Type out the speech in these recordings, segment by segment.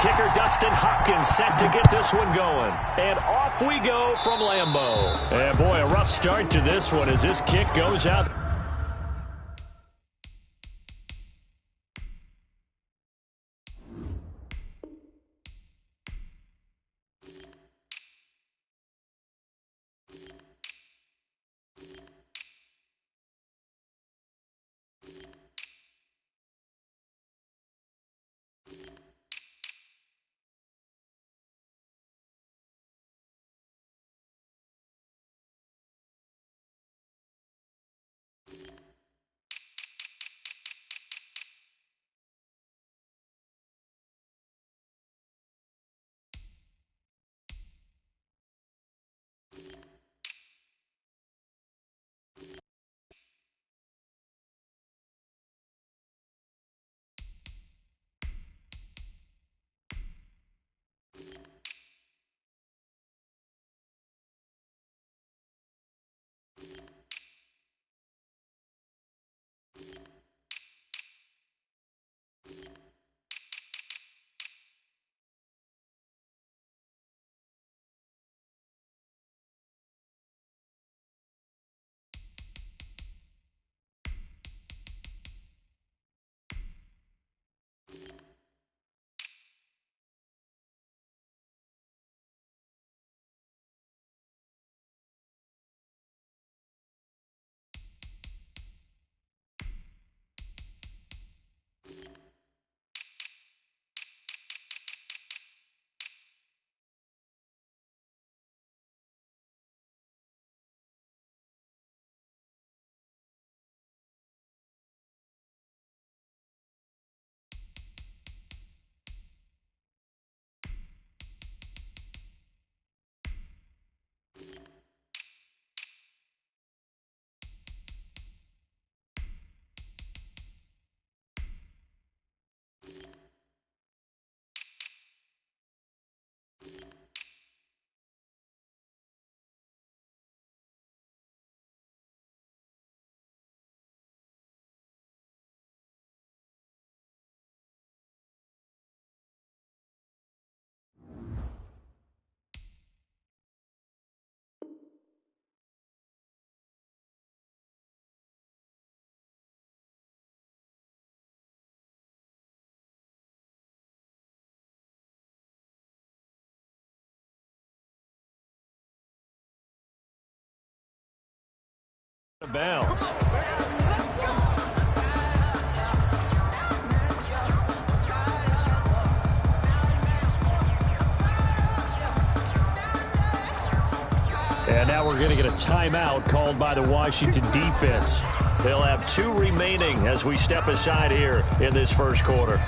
kicker Dustin Hopkins set to get this one going. And off we go from Lambeau. And boy, a rough start to this one as this kick goes out. Bounds. And now we're going to get a timeout called by the Washington defense. They'll have 2 remaining as we step aside here in this first quarter.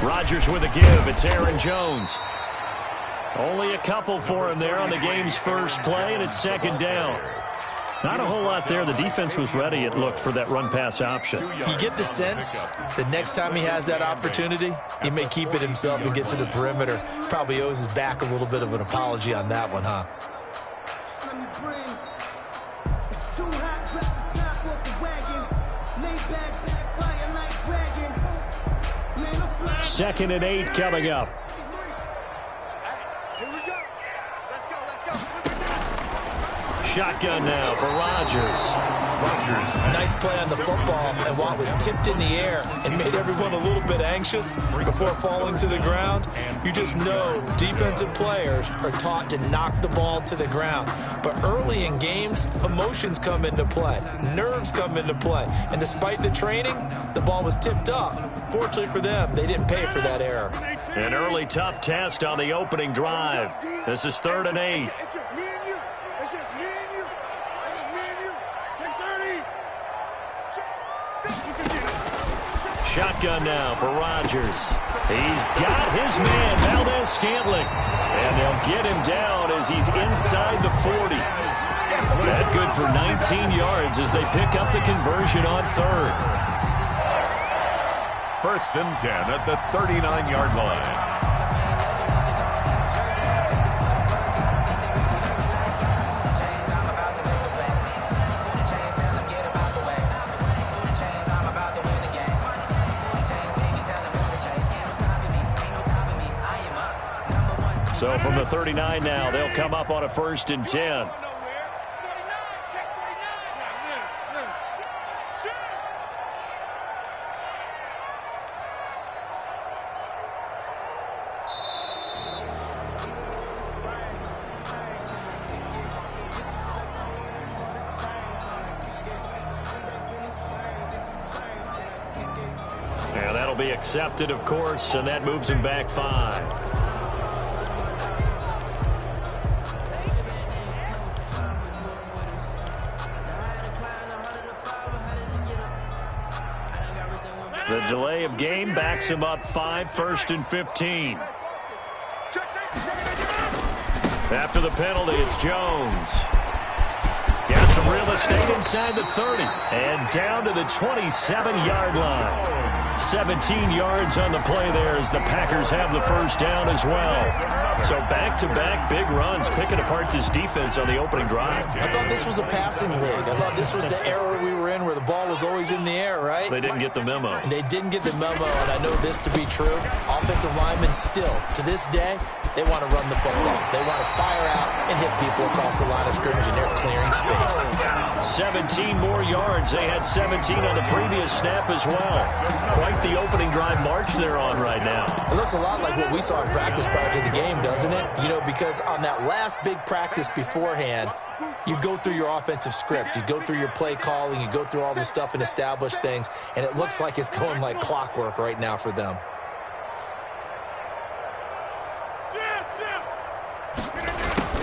Rodgers with a give. It's Aaron Jones. Only a couple for him there on the game's first play, and it's second down. Not a whole lot there. The defense was ready, it looked, for that run-pass option. You get the sense that next time he has that opportunity, he may keep it himself and get to the perimeter. Probably owes his back a little bit of an apology on that one, huh? Second and 8 coming up. Here we go. Let's go. Shotgun now for Rodgers. Nice play on the football, and while it was tipped in the air and made everyone a little bit anxious before falling to the ground, you just know defensive players are taught to knock the ball to the ground. But early in games, emotions come into play, nerves come into play, and despite the training, the ball was tipped up. Fortunately for them, they didn't pay for that error. An early tough test on the opening drive. This is 3rd and 8. It's just me and you. It's just me and you. It's just me and you. Check 30. shotgun now for Rodgers. He's got his man, Valdez-Scantling. And they'll get him down as he's inside the 40. That good for 19 yards as they pick up the conversion on third. 1st and 10 at the 39-yard line. So from the 39 now, they'll come up on a 1st and 10. And that'll be accepted, of course, and that moves him back 5. The delay of game backs him up 5, 1st and 15. After the penalty, it's Jones. Got some real estate inside the 30 and down to the 27-yard line. 17 yards on the play there as the Packers have the 1st down as well. So back-to-back big runs picking apart this defense on the opening drive. I thought this was a passing league. I thought this was the era we were in where the ball was always in the air, right? They didn't get the memo. And they didn't get the memo, and I know this to be true. Offensive linemen still, to this day, they want to run the football. They want to fire out and hit people across the line of scrimmage, and they're clearing space. 17 more yards. They had 17 on the previous snap as well. Quite the opening drive march they're on right now. It looks a lot like what we saw in practice prior to the game, doesn't it? You know, because on that last big practice beforehand, you go through your offensive script. You go through your play calling. You go through all this stuff and establish things, and it looks like it's going like clockwork right now for them.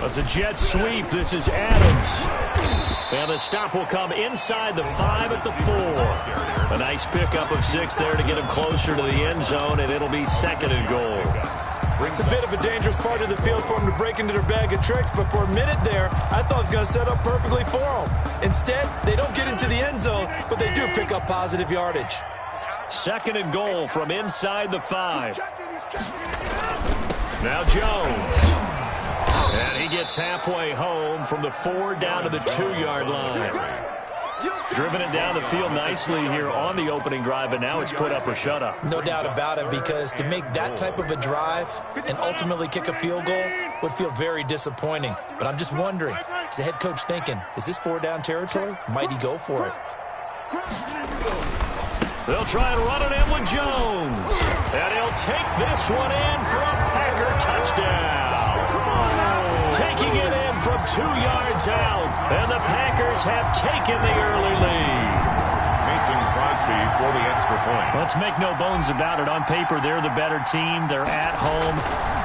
It's a jet sweep. This is Adams. And the stop will come inside the 5 at the 4. A nice pickup of 6 there to get him closer to the end zone, and it'll be 2nd and goal. It's a bit of a dangerous part of the field for them to break into their bag of tricks, but for a minute there, I thought it was going to set up perfectly for them. Instead, they don't get into the end zone, but they do pick up positive yardage. 2nd and goal from inside the 5. Now Jones. And he gets halfway home from the 4 down to the 2-yard line. Driven it down the field nicely here on the opening drive, but now it's put up or shut up. No doubt about it, because to make that type of a drive and ultimately kick a field goal would feel very disappointing. But I'm just wondering, is the head coach thinking, is this 4-down territory? Might he go for it? They'll try and run it in with Jones. And he'll take this one in for a Packer touchdown. Taking it in from 2 yards out. And the Packers have taken the early lead. Mason Crosby for the extra point. Let's make no bones about it. On paper, they're the better team. They're at home.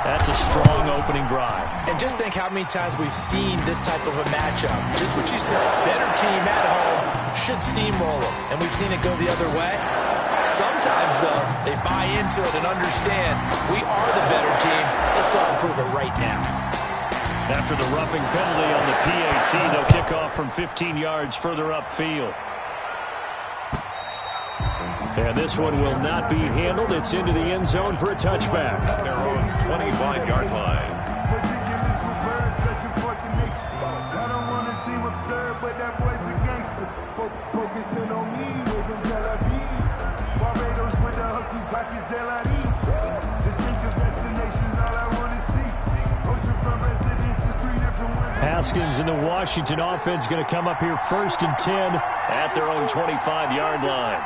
That's a strong opening drive. And just think how many times we've seen this type of a matchup. Just what you said. Better team at home should steamroll them. And we've seen it go the other way. Sometimes, though, they buy into it and understand we are the better team. Let's go out and prove it right now. After the roughing penalty on the PAT, they'll kick off from 15 yards further upfield. And this one will not be handled. It's into the end zone for a touchback. Their own 25-yard line. Haskins and the Washington offense going to come up here 1st and 10 at their own 25-yard line.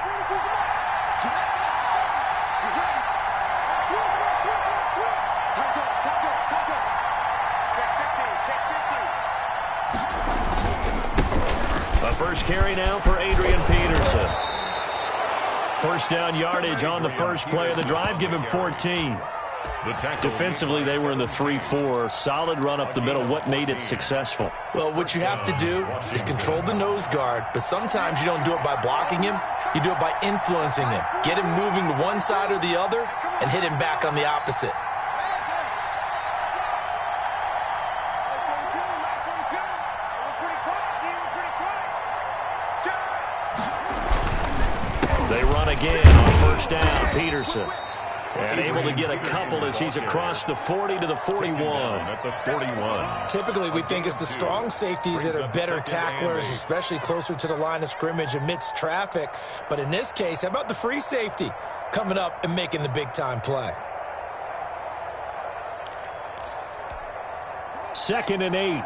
A first carry now for Adrian Peterson. 1st down yardage on the first play of the drive. Give him 14. Defensively, they were in the 3-4. Solid run up the middle. What made it successful? Well, what you have to do is control the nose guard, but sometimes you don't do it by blocking him. You do it by influencing him. Get him moving to one side or the other and hit him back on the opposite. They run again on first down. Peterson. And able to get a couple as he's across the 40 to the 41. At the 41. Typically, we think it's the strong safeties that are better tacklers, especially closer to the line of scrimmage amidst traffic. But in this case, how about the free safety coming up and making the big-time play? 2nd and 8.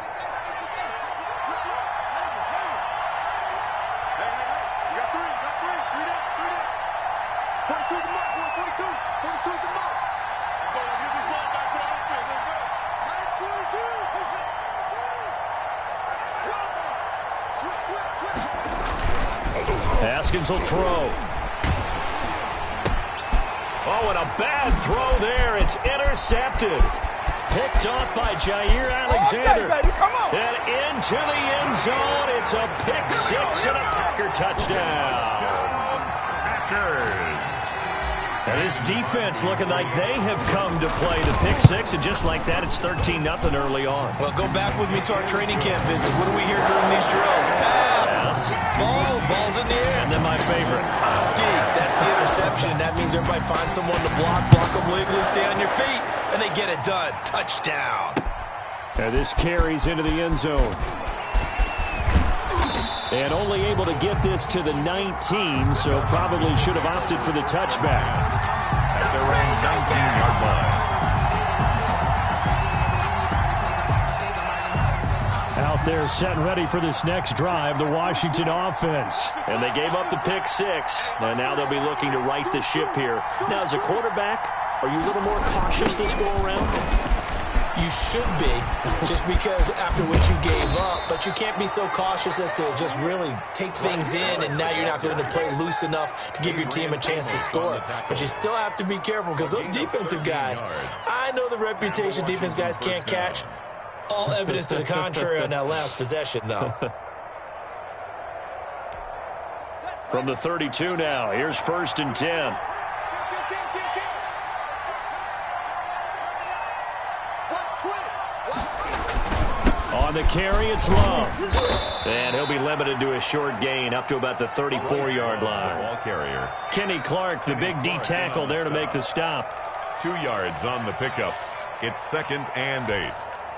Haskins will throw. Oh, and a bad throw there. It's intercepted. Picked off by Jair Alexander. And into the end zone. It's a pick six and a Packer touchdown. Packers. And his defense looking like they have come to play the pick six, and just like that, it's 13-0 early on. Well, go back with me to our training camp visit. What do we hear during these drills? Pass. Ball's in the air. And then my favorite. Oski, that's the interception. That means everybody finds someone to block them legally, stay on your feet, and they get it done. Touchdown. And this carries into the end zone. And only able to get this to the 19, so probably should have opted for the touchback. At their own 19-yard line. Out there set and ready for this next drive, the Washington offense. And they gave up the pick six, and now they'll be looking to right the ship here. Now, as a quarterback, are you a little more cautious this go-around? You should be, just because after what you gave up, but you can't be so cautious as to just really take things in, and now you're not going to play loose enough to give your team a chance to score. But you still have to be careful because those defensive guys, I know the reputation defense guys can't catch. All evidence to the contrary on that last possession, though. From the 32 now, here's 1st and 10. On the carry, it's Love. And he'll be limited to a short gain up to about the 34-yard line. Ball carrier. Kenny Clark, the big D tackle there to make the stop. 2 yards on the pickup. It's 2nd and 8.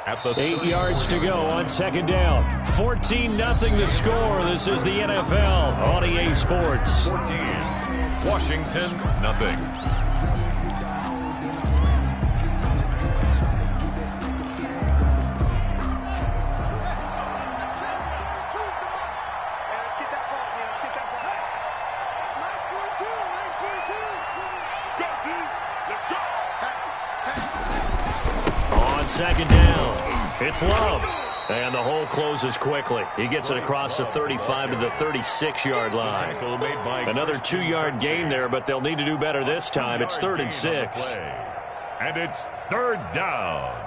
At the 8 yards to go on 2nd down. 14-0 the score. This is the NFL on EA Sports. 14. Washington, nothing. On 2nd down, it's Love. And the hole closes quickly. He gets it across the 35 to the 36-yard line. Another 2-yard gain there, but they'll need to do better this time. It's 3rd and 6. And it's 3rd down.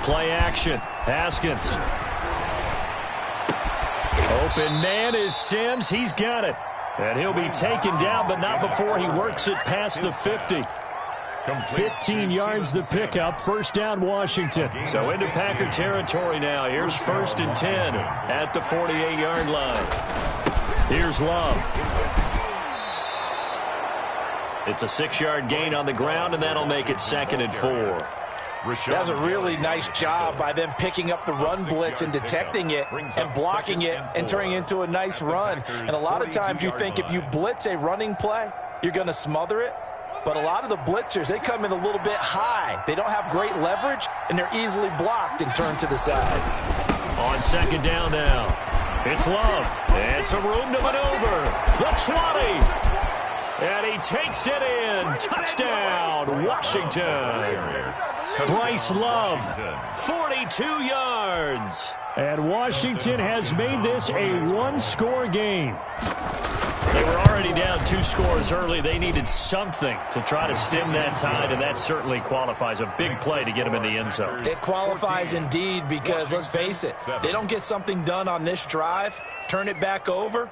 Play action. Haskins. Open man is Sims. He's got it. And he'll be taken down, but not before he works it past the 50. 15 yards the pickup. 1st down, Washington. So into Packer territory now. Here's 1st and 10 at the 48-yard line. Here's Love. It's a 6-yard gain on the ground, and that'll make it 2nd and 4. That was a really nice job by them picking up the run blitz and detecting it and blocking it and turning it into a nice run. And a lot of times you think if you blitz a running play, you're going to smother it. But a lot of the blitzers, they come in a little bit high. They don't have great leverage, and they're easily blocked and turned to the side. On 2nd down now, it's Love. It's a room to maneuver. The 20. And he takes it in. Touchdown, Washington. Bryce Love, 42 yards. And Washington has made this a one-score game. They were already down 2 scores early. They needed something to try to stem that tide, and that certainly qualifies. A big play to get them in the end zone. It qualifies indeed because, let's face it, they don't get something done on this drive, turn it back over,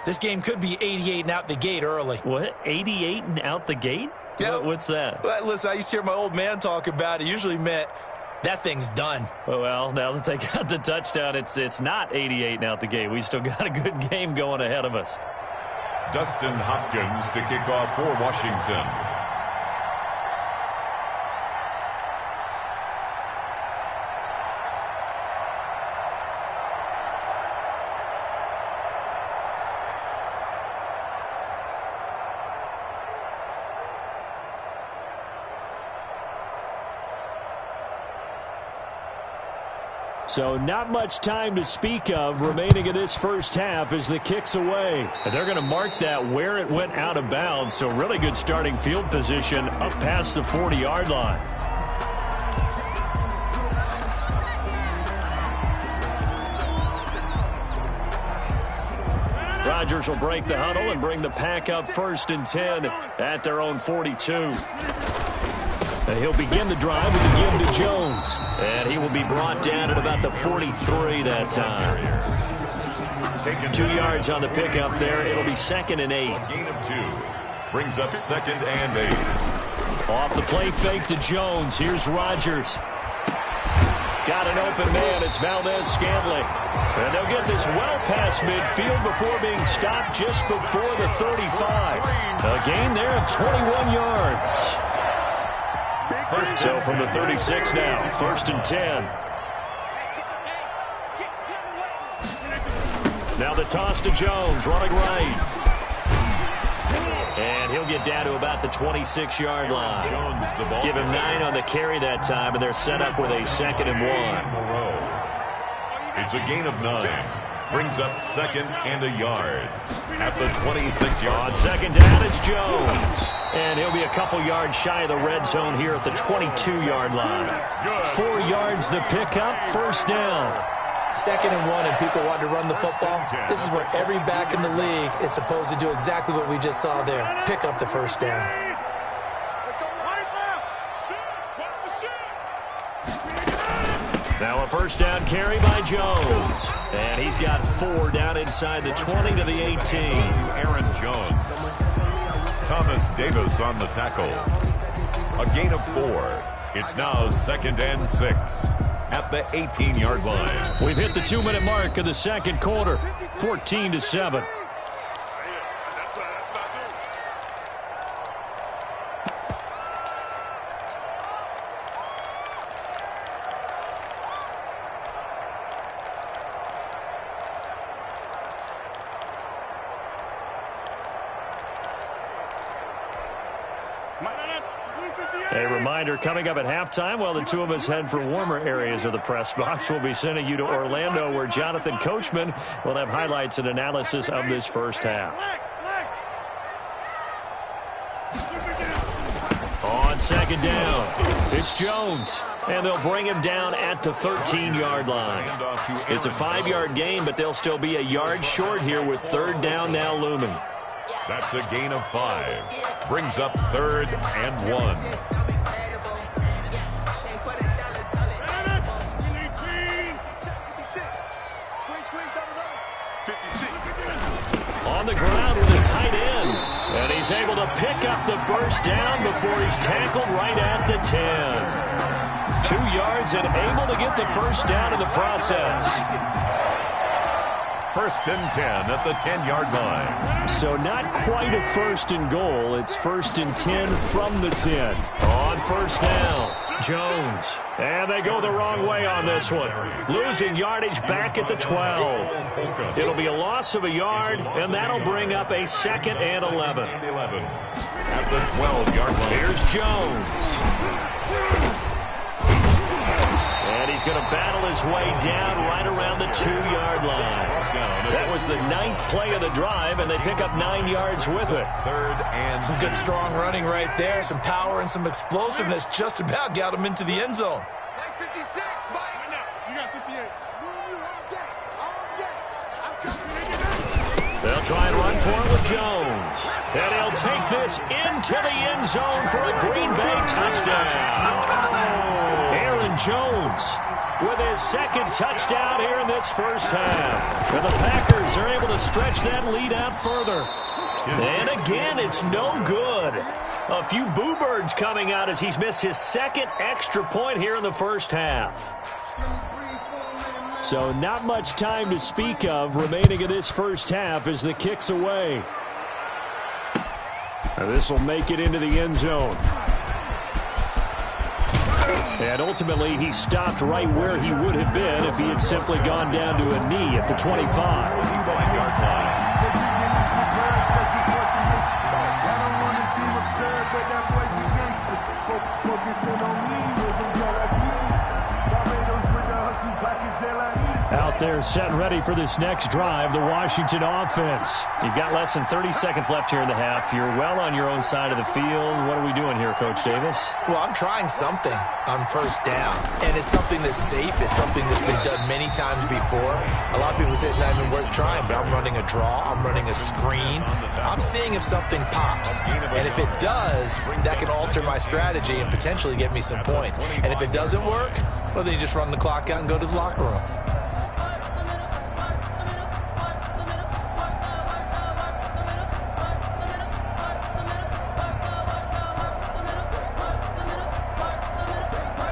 this game could be 88 and out the gate early. What, 88 and out the gate? Yeah. What's that? Well, listen, I used to hear my old man talk about it. It usually meant that thing's done. Well, now that they got the touchdown, it's not 88 and out the gate. We still got a good game going ahead of us. Dustin Hopkins to kick off for Washington. So not much time to speak of remaining in this first half as the kick's away. And they're going to mark that where it went out of bounds. So really good starting field position up past the 40-yard line. Rodgers will break the huddle and bring the pack up 1st and 10 at their own 42. And he'll begin the drive with a give to Jones. And he will be brought down at about the 43 that time. 2 yards on the pickup there. It'll be 2nd and 8. Gain of 2. Brings up 2nd and 8. Off the play fake to Jones. Here's Rodgers. Got an open man. It's Valdez-Scantling. And they'll get this well past midfield before being stopped just before the 35. A gain there of 21 yards. So from the 36 now, 1st and 10. Now the toss to Jones, running right. And he'll get down to about the 26-yard line. Give him 9 on the carry that time, and they're set up with a 2nd and 1. It's a gain of 9. Brings up 2nd and a yard. At the 26-yard line. On 2nd down, it's Jones. And he'll be a couple yards shy of the red zone here at the 22-yard line. 4 yards the pickup, 1st down. 2nd and 1, and people want to run the football. This is where every back in the league is supposed to do exactly what we just saw there. Pick up the 1st down. Now a 1st down carry by Jones. And he's got 4 down inside the 20 to the 18. Aaron Jones. Thomas Davis on the tackle. A gain of 4. It's now 2nd and 6 at the 18-yard line. We've hit the 2-minute mark of the 2nd quarter, 14-7. A reminder coming up at halftime while the two of us head for warmer areas of the press box. We'll be sending you to Orlando where Jonathan Coachman will have highlights and analysis of this first half. On 2nd down, it's Jones. And they'll bring him down at the 13-yard line. It's a 5-yard gain, but they'll still be a yard short here with 3rd down now looming. That's a gain of 5. Brings up 3rd and 1. On the ground with a tight end. And he's able to pick up the 1st down before he's tackled right at the 10. 2 yards and able to get the 1st down in the process. 1st and 10 at the 10-yard line. So not quite a 1st and goal. It's 1st and 10 from the 10. On 1st down, Jones. And they go the wrong way on this one. Losing yardage back at the 12. It'll be a loss of a yard, and that'll bring up a 2nd and 11. At the 12-yard line. Here's Jones. And he's going to battle his way down right around the 2-yard line. That was the 9th play of the drive, and they pick up 9 yards with it. Some good strong running right there, some power and some explosiveness. Just about got him into the end zone. 56, Mike. You got 58. They'll try and run for it with Jones. And he'll take this into the end zone for a Green Bay touchdown. Aaron Jones with his 2nd touchdown here in this first half. And the Packers are able to stretch that lead out further. And again, it's no good. A few boo birds coming out as he's missed his 2nd extra point here in the first half. So not much time to speak of remaining in this first half as the kick's away. And this will make it into the end zone. And ultimately, he stopped right where he would have been if he had simply gone down to a knee at the 25. Out there set and ready for this next drive, the Washington offense. You've got less than 30 seconds left here in the half. You're well on your own side of the field. What are we doing here, Coach Davis? Well, I'm trying something on first down, and it's something that's safe. It's something that's been done many times before. A lot of people say it's not even worth trying, but I'm running a draw. I'm running a screen. I'm seeing if something pops, and if it does, that can alter my strategy and potentially get me some points. And if it doesn't work, well, then you just run the clock out and go to the locker room.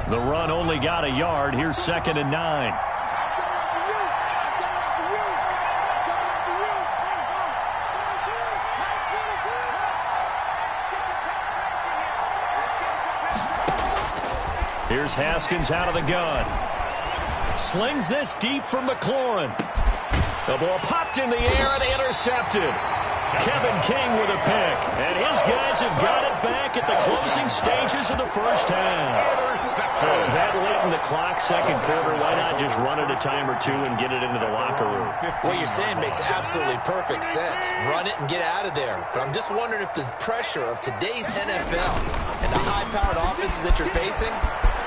The run only got a yard. Here's 2nd and 9. Here's Haskins out of the gun. Slings this deep for McLaurin. The ball popped in the air and intercepted. Kevin King with a pick. And his guys have got it back at the closing stages of the first half. That late in the clock, 2nd quarter, why not just run it a time or two and get it into the locker room? What you're saying makes absolutely perfect sense. Run it and get out of there. But I'm just wondering if the pressure of today's NFL and the high-powered offenses that you're facing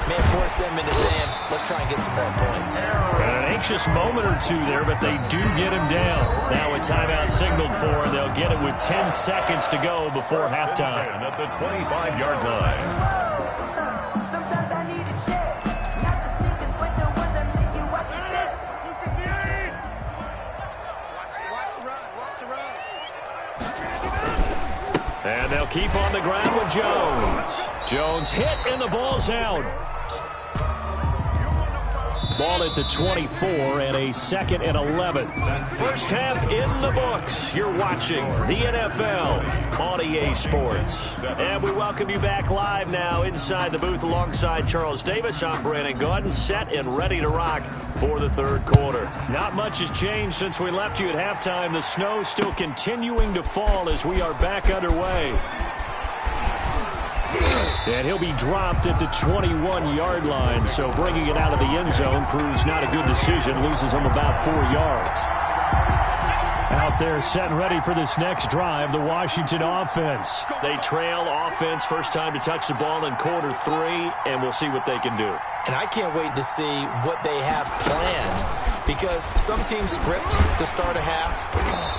may force them into saying, let's try and get some more points. An anxious moment or two there, but they do get him down. Now a timeout signaled for, and they'll get it with 10 seconds to go before halftime. At the 25-yard line. And they'll keep on the ground with Jones. Jones hit, and the ball's out. Ball at the 24 and a 2nd and 11. First half in the books. You're watching the NFL on EA Sports. And we welcome you back live now inside the booth alongside Charles Davis. I'm Brandon Gaudin, set and ready to rock for the 3rd quarter. Not much has changed since we left you at halftime. The snow still continuing to fall as we are back underway. And he'll be dropped at the 21-yard line, so bringing it out of the end zone proves not a good decision. Loses him about 4 yards. Out there set and ready for this next drive, the Washington offense. They trail offense, first time to touch the ball in quarter 3, and we'll see what they can do. And I can't wait to see what they have planned, because some teams script to start a half.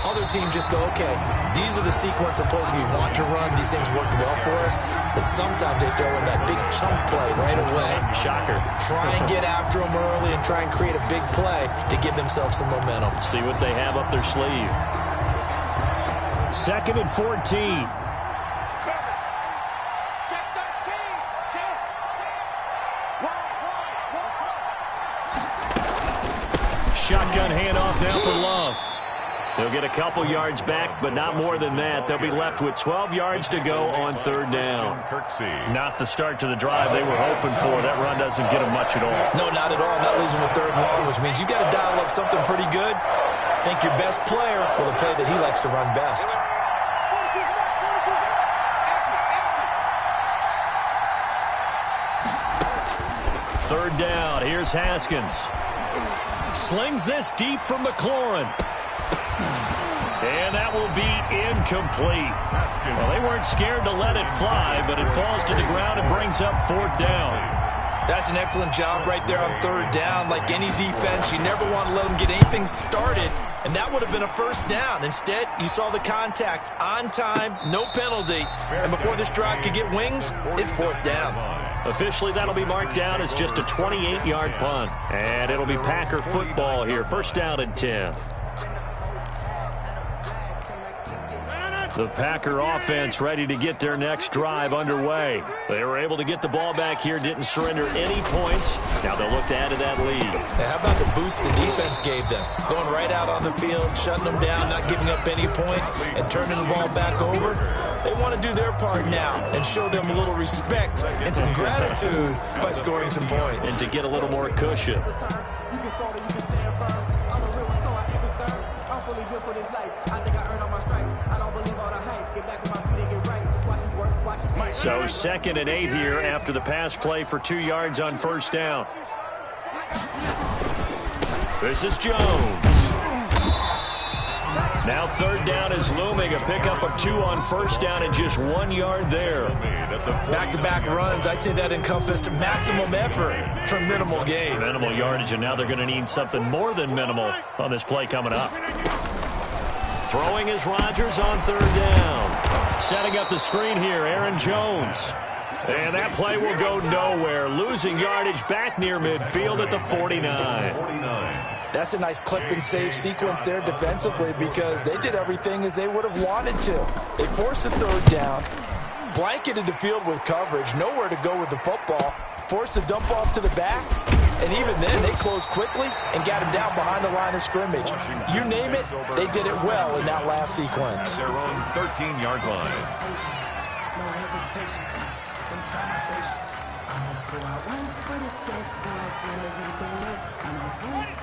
Other teams just go, okay, these are the sequence of plays we want to run. These things worked well for us. But sometimes they throw in that big chunk play right away. Shocker. Try and get after them early and try and create a big play to give themselves some momentum. See what they have up their sleeve. 2nd and 14. Shotgun handoff now for Love. They'll get a couple yards back, but not more than that. They'll be left with 12 yards to go on 3rd down. Not the start to the drive they were hoping for. That run doesn't get them much at all. No, not at all. Not losing with 3rd and long, which means you got to dial up something pretty good. Think your best player will the play that he likes to run best. Third down. Here's Haskins. Slings this deep from McLaurin. And that will be incomplete. Well, they weren't scared to let it fly, but it falls to the ground and brings up fourth down. That's an excellent job right there on third down. Like any defense, you never want to let them get anything started, and that would have been a first down. Instead, you saw the contact on time, no penalty, and before this drive could get wings, it's fourth down. Officially, that'll be marked down as just a 28-yard punt, and it'll be Packer football here. First down and 10. The Packer offense ready to get their next drive underway. They were able to get the ball back here, didn't surrender any points. Now they'll look to add to that lead. How about the boost the defense gave them? Going right out on the field, shutting them down, not giving up any points, and turning the ball back over. They want to do their part now and show them a little respect and some gratitude by scoring some points. And to get a little more cushion. So 2nd and 8 here after the pass play for 2 yards on first down. This is Jones. Now third down is looming. A pickup of 2 on first down and just 1 yard there. Back-to-back runs, I'd say that encompassed maximum effort for minimal gain. Minimal yardage, and now they're going to need something more than minimal on this play coming up. Throwing is Rodgers on third down. Setting up the screen here, Aaron Jones. And that play will go nowhere. Losing yardage back near midfield at the 49. That's a nice clip and save sequence there defensively because they did everything as they would have wanted to. They forced the third down, blanketed the field with coverage, nowhere to go with the football, forced the dump off to the back, and even then they closed quickly and got him down behind the line of scrimmage. You name it, they did it well in that last sequence. Their own 13-yard line.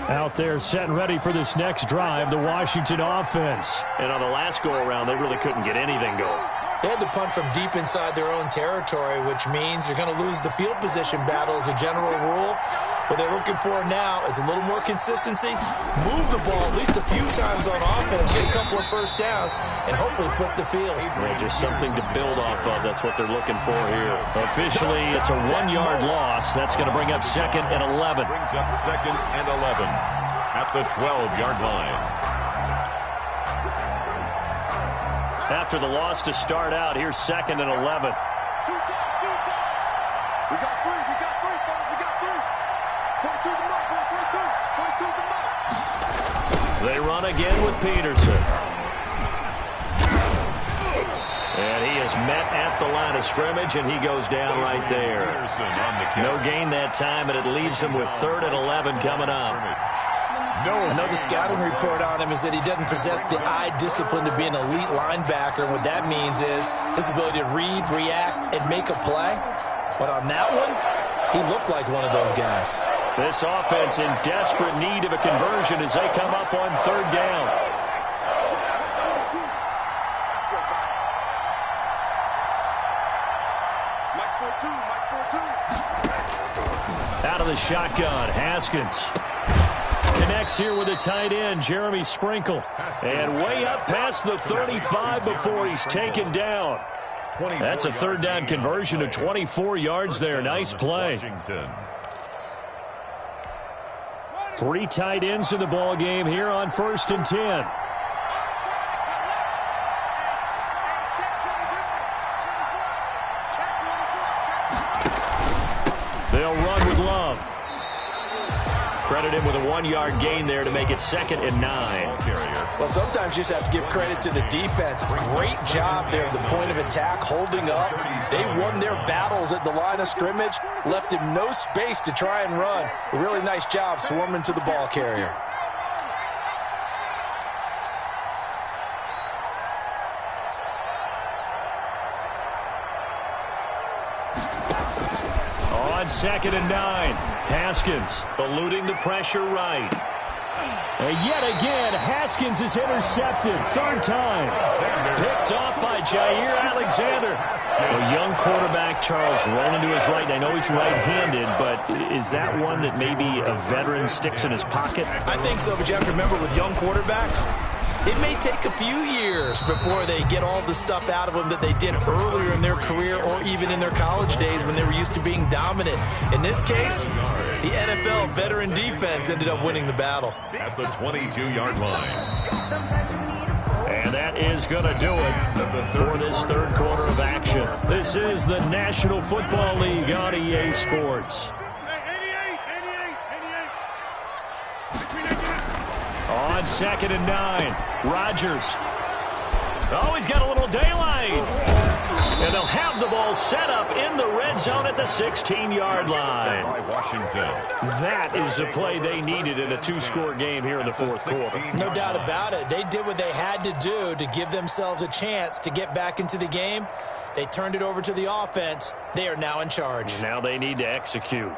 Out there set and ready for this next drive, the Washington offense. And on the last go-around, they really couldn't get anything going. They had to punt from deep inside their own territory, which means you're going to lose the field position battle as a general rule. What they're looking for now is a little more consistency, move the ball at least a few times on offense, get a couple of first downs, and hopefully flip the field. Well, just something to build off of. That's what they're looking for here. Officially, it's a 1-yard loss. That's going to bring up 2nd and 11. Brings up 2nd and 11 at the 12-yard line. After the loss to start out, here's 2nd and 11. We got 3, we got 3, fellas, we got 3. 42 the mark, boys, 42 the mark. They run again with Peterson. And he is met at the line of scrimmage, and he goes down right there. No gain that time, and it leaves him with 3rd and 11 coming up. I know the scouting report on him is that he doesn't possess the eye discipline to be an elite linebacker. And what that means is his ability to read, react, and make a play. But on that one, he looked like one of those guys. This offense in desperate need of a conversion as they come up on third down. Out of the shotgun, Haskins. Connects here with a tight end, Jeremy Sprinkle. And way up past the 35 before he's taken down. That's a third down conversion of 24 yards there. Nice play. 3 tight ends in the ball game here on 1st and 10. They'll run with Love. Credit him with a 1-yard gain there to make it 2nd and 9. Well, sometimes you just have to give credit to the defense. Great job there at the point of attack, holding up. They won their battles at the line of scrimmage, left him no space to try and run. A really nice job swarming to the ball carrier. On 2nd and 9. Haskins eluding the pressure right. And yet again, Haskins is intercepted. Third time. Picked off by Jair Alexander. A young quarterback, Charles, rolling to his right. I know he's right-handed, but is that one that maybe a veteran sticks in his pocket? I think so, but you have to remember with young quarterbacks, it may take a few years before they get all the stuff out of them that they did earlier in their career or even in their college days when they were used to being dominant. In this case, the NFL veteran defense ended up winning the battle. At the 22-yard line. And that is going to do it for this third quarter of action. This is the National Football League on EA Sports. On 2nd and 9, Rodgers. Oh, he's got a little daylight. And they'll have the ball set up in the red zone at the 16-yard line. By Washington. That is the play they needed in a two-score game here in the fourth quarter. No doubt about it. They did what they had to do to give themselves a chance to get back into the game. They turned it over to the offense. They are now in charge. Now they need to execute.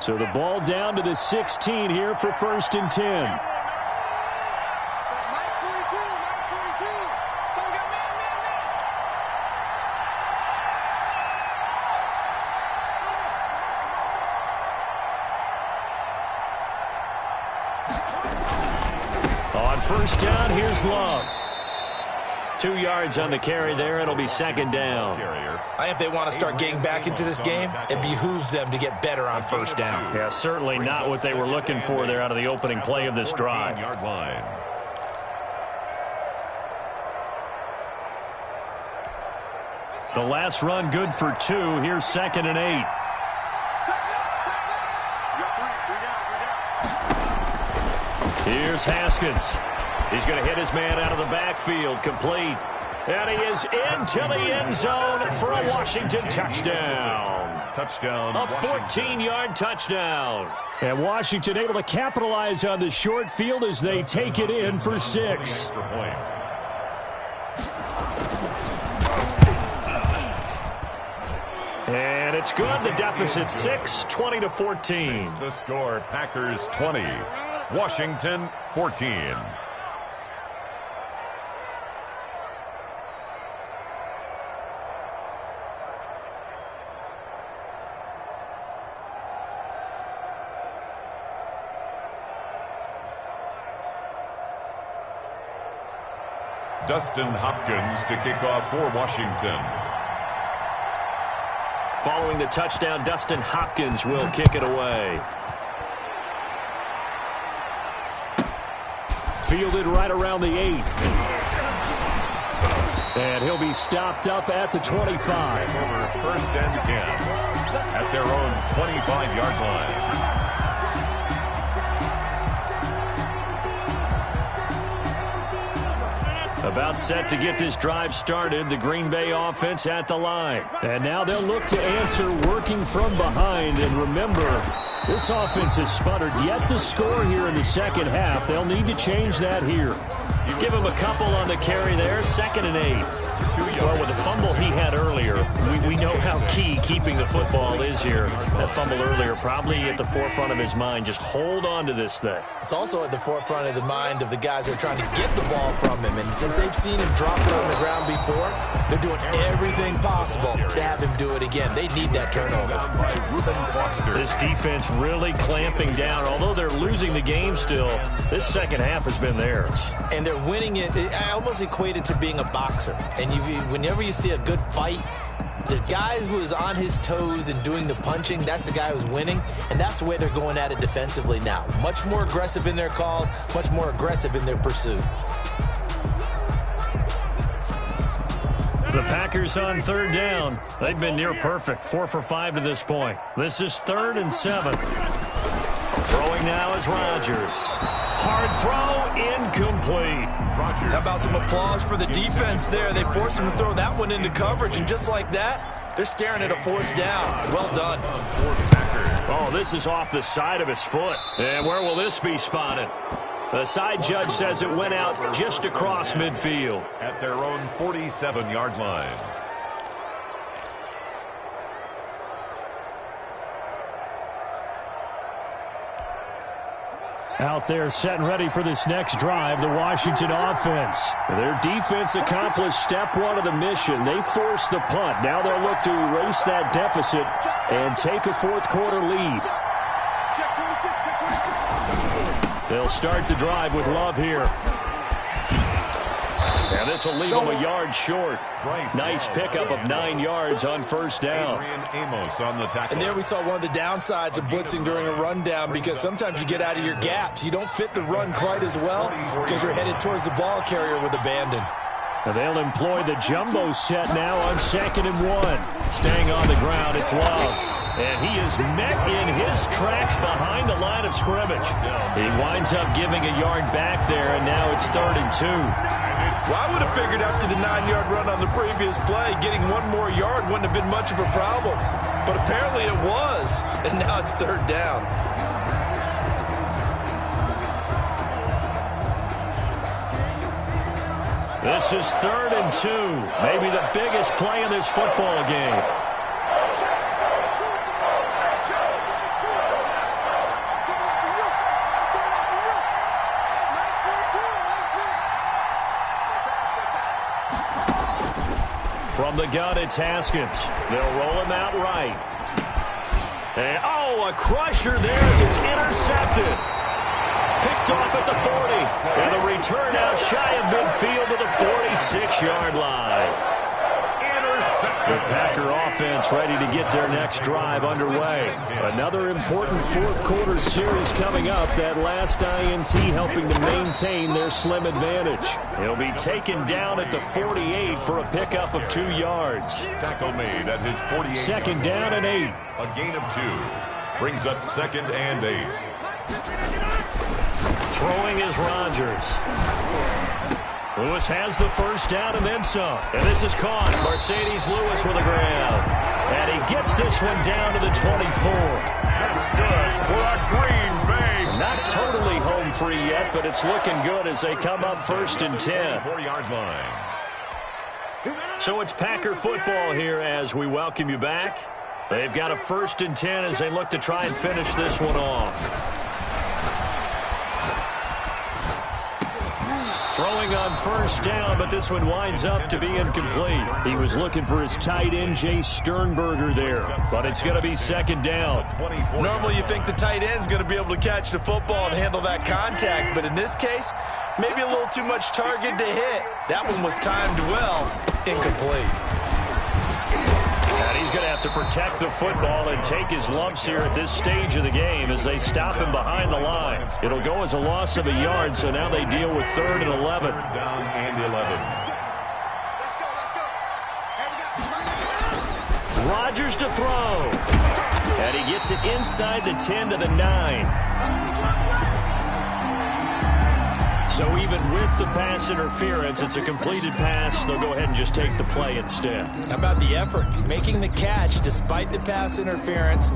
So the ball down to the 16 here for 1st and 10. On 1st down, here's Love. 2 yards on the carry there. It'll be 2nd down. If they want to start getting back into this game, it behooves them to get better on 1st down. Yeah, certainly not what they were looking for there out of the opening play of this drive. Line. The last run good for 2. Here's 2nd and 8. Here's Haskins. He's going to hit his man out of the backfield. Complete. And he is into the end zone for a Washington touchdown. Touchdown. A 14-yard touchdown. And Washington able to capitalize on the short field as they take it in for 6. And it's good. The deficit 6, 20-14. The score, Packers 20, Washington 14. Dustin Hopkins to kick off for Washington. Following the touchdown, Dustin Hopkins will kick it away. Fielded right around the 8. And he'll be stopped up at the 25. Over 1st and 10 at their own 25-yard line. About set to get this drive started, the Green Bay offense at the line. And now they'll look to answer working from behind. And remember, this offense has sputtered yet to score here in the second half. They'll need to change that here. Give him a couple on the carry there, 2nd and 8. Well, with the fumble he had earlier, we know how key keeping the football is here. That fumble earlier probably at the forefront of his mind. Just hold on to this thing. It's also at the forefront of the mind of the guys who are trying to get the ball from him. And since they've seen him drop it on the ground before, they're doing everything possible to have him do it again. They need that turnover. This defense really clamping down. Although they're losing the game still, this second half has been theirs. And they're winning it. I almost equate it to being a boxer. And whenever you see a good fight, the guy who is on his toes and doing the punching, that's the guy who's winning. And that's the way they're going at it defensively now. Much more aggressive in their calls, much more aggressive in their pursuit. The Packers on 3rd down. They've been near perfect, 4 for 5 to this point. This is 3rd and 7. Throwing now is Rodgers. Hard throw, incomplete. How about some applause for the defense there? They forced him to throw that one into coverage, and just like that, they're staring at a 4th down. Well done. Oh, this is off the side of his foot. And where will this be spotted? The side judge says it went out just across midfield. At their own 47-yard line. Out there setting ready for this next drive, the Washington offense. Their defense accomplished step one of the mission. They forced the punt. Now they'll look to erase that deficit and take a fourth quarter lead. They'll start the drive with Love here. And this will leave them a yard short. Nice pickup of 9 yards on first down. And there we saw one of the downsides of blitzing during a rundown, because sometimes you get out of your gaps. You don't fit the run quite as well because you're headed towards the ball carrier with abandon. And they'll employ the jumbo set now on 2nd and 1. Staying on the ground, it's Love. And he is met in his tracks behind the line of scrimmage. He winds up giving a yard back there, and now it's 3rd and 2. Well, I would have figured after the 9-yard run on the previous play, getting one more yard wouldn't have been much of a problem. But apparently it was, and now it's 3rd down. This is 3rd and 2. Maybe the biggest play in this football game. From the gun, it's Haskins. They'll roll him out right. And, a crusher there as it's intercepted. Picked off at the 40. And the return out shy of midfield to the 46-yard line. The Packer offense ready to get their next drive underway. Another important fourth quarter series coming up. That last INT helping to maintain their slim advantage. He'll be taken down at the 48 for a pickup of 2 yards. Tackle made at his 48. 2nd down and 8. A gain of 2. Brings up 2nd and 8. Throwing is Rodgers. Lewis has the first down and then some. And this is caught. Mercedes Lewis with a grab. And he gets this one down to the 24. That's good for a Green Bay. Not totally home free yet, but it's looking good as they come up 1st and 10. 4-yard line. So it's Packer football here as we welcome you back. They've got a 1st and 10 as they look to try and finish this one off. Throwing on first down, but this one winds up to be incomplete. He was looking for his tight end, Jay Sternberger there, but it's going to be 2nd down. Normally you think the tight end's going to be able to catch the football and handle that contact, but in this case, maybe a little too much target to hit. That one was timed well, incomplete. And he's going to have to protect the football and take his lumps here at this stage of the game as they stop him behind the line. It'll go as a loss of a yard, so now they deal with 3rd and 11. Down and 11. Let's go. Hey, Rodgers to throw. And he gets it inside the 10 to the 9. So even with the pass interference, it's a completed pass. They'll go ahead and just take the play instead. How about the effort? Making the catch despite the pass interference.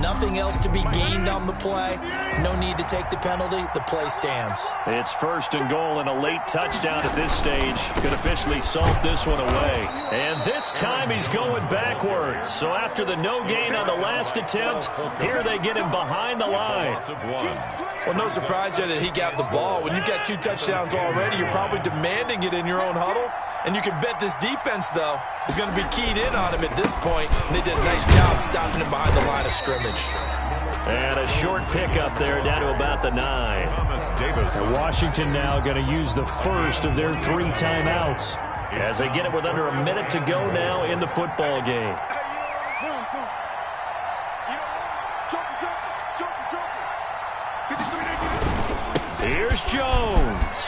Nothing else to be gained on the play. No need to take the penalty. The play stands. It's 1st and goal and a late touchdown at this stage. Could officially salt this one away. And this time he's going backwards. So after the no gain on the last attempt, here they get him behind the line. Well, no surprise there that he got the ball. When you've got 2 touchdowns already, you're probably demanding it in your own huddle. And you can bet this defense, though, is going to be keyed in on him at this point. And they did a nice job stopping him behind the line of scrimmage. And a short pickup there down to about the 9. And Washington now going to use the first of their 3 timeouts as they get it with under a minute to go now in the football game. Here's Jones.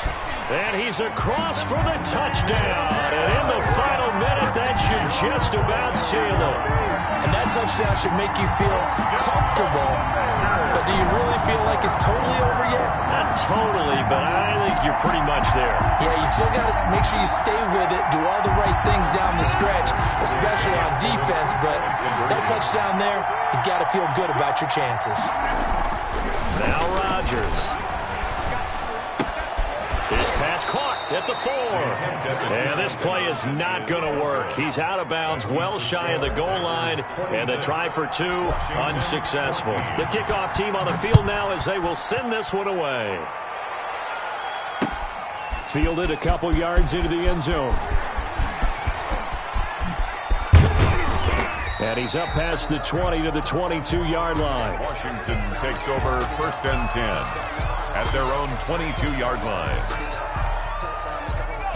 And he's across for the touchdown. And in the final minute, that should just about seal it. And that touchdown should make you feel comfortable. But do you really feel like it's totally over yet? Not totally, but I think you're pretty much there. Yeah, you still got to make sure you stay with it, do all the right things down the stretch, especially on defense. But that touchdown there, you've got to feel good about your chances. Now Rodgers. His pass caught at at the 4. And this play is not going to work. He's out of bounds, well shy of the goal line, and the try for 2, unsuccessful. The kickoff team on the field now as they will send this one away. Fielded a couple yards into the end zone. And he's up past the 20 to the 22-yard line. Washington takes over 1st and 10 at their own 22-yard line.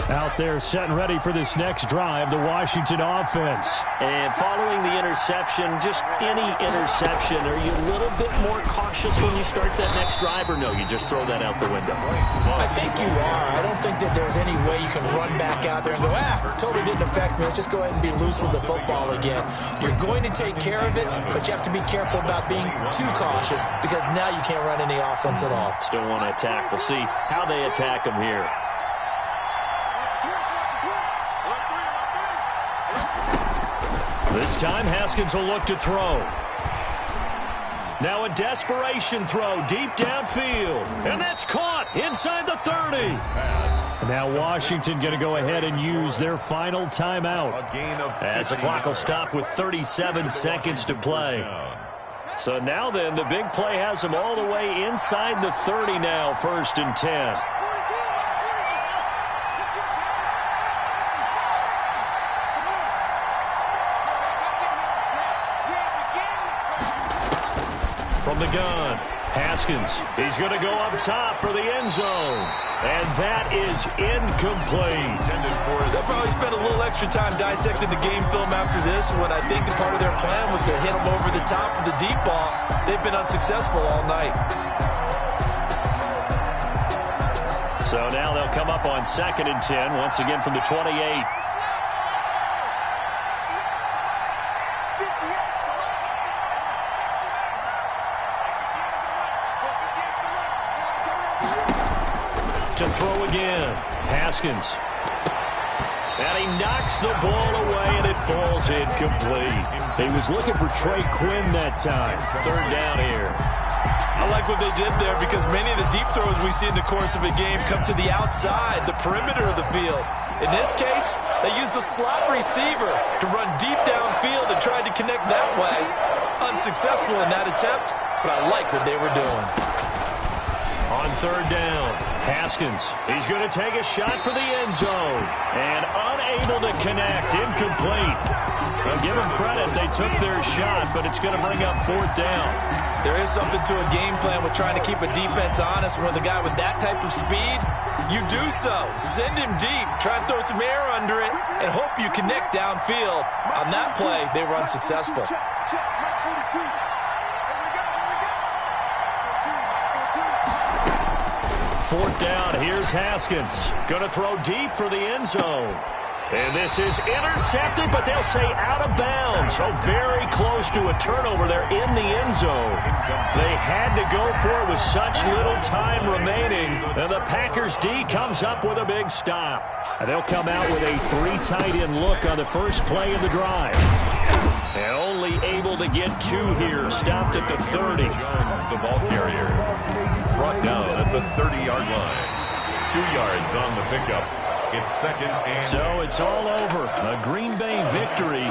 Out there set and ready for this next drive, the Washington offense. And following the interception, just any interception, are you a little bit more cautious when you start that next drive, or no, you just throw that out the window? I think you are. I don't think that there's any way you can run back out there and go, totally didn't affect me. Let's just go ahead and be loose with the football again. You're going to take care of it, but you have to be careful about being too cautious because now you can't run any offense at all. Still want to attack. We'll see how they attack them here. This time, Haskins will look to throw. Now a desperation throw deep downfield. And that's caught inside the 30. Now Washington going to go ahead and use their final timeout. As the clock will stop with 37 seconds to play. So now then, the big play has them all the way inside the 30 now, 1st and 10. From the gun, Haskins. He's going to go up top for the end zone. And that is incomplete. They'll probably spend a little extra time dissecting the game film after this when I think part of their plan was to hit them over the top of the deep ball. They've been unsuccessful all night. So now they'll come up on 2nd and 10, once again from the 28. To throw again, Haskins. And he knocks the ball away, and it falls incomplete. He was looking for Trey Quinn that time. 3rd down here. I like what they did there because many of the deep throws we see in the course of a game come to the outside, the perimeter of the field. In this case, they used the slot receiver to run deep downfield and tried to connect that way. Unsuccessful in that attempt, but I like what they were doing. On 3rd down, Haskins. He's going to take a shot for the end zone. And unable to connect. Incomplete. Well, give them credit. They took their shot, but it's going to bring up 4th down. There is something to a game plan with trying to keep a defense honest. When the guy with that type of speed, you do so. Send him deep. Try and throw some air under it and hope you connect downfield. On that play, they were unsuccessful. 4th down, here's Haskins. Going to throw deep for the end zone. And this is intercepted, but they'll say out of bounds. So very close to a turnover there in the end zone. They had to go for it with such little time remaining. And the Packers D comes up with a big stop. And they'll come out with a 3 tight end look on the first play of the drive. And only able to get 2 here. Stopped at the 30. The ball carrier brought down at the 30-yard line. 2 yards on the pickup. It's 2nd and... So it's all over. A Green Bay victory.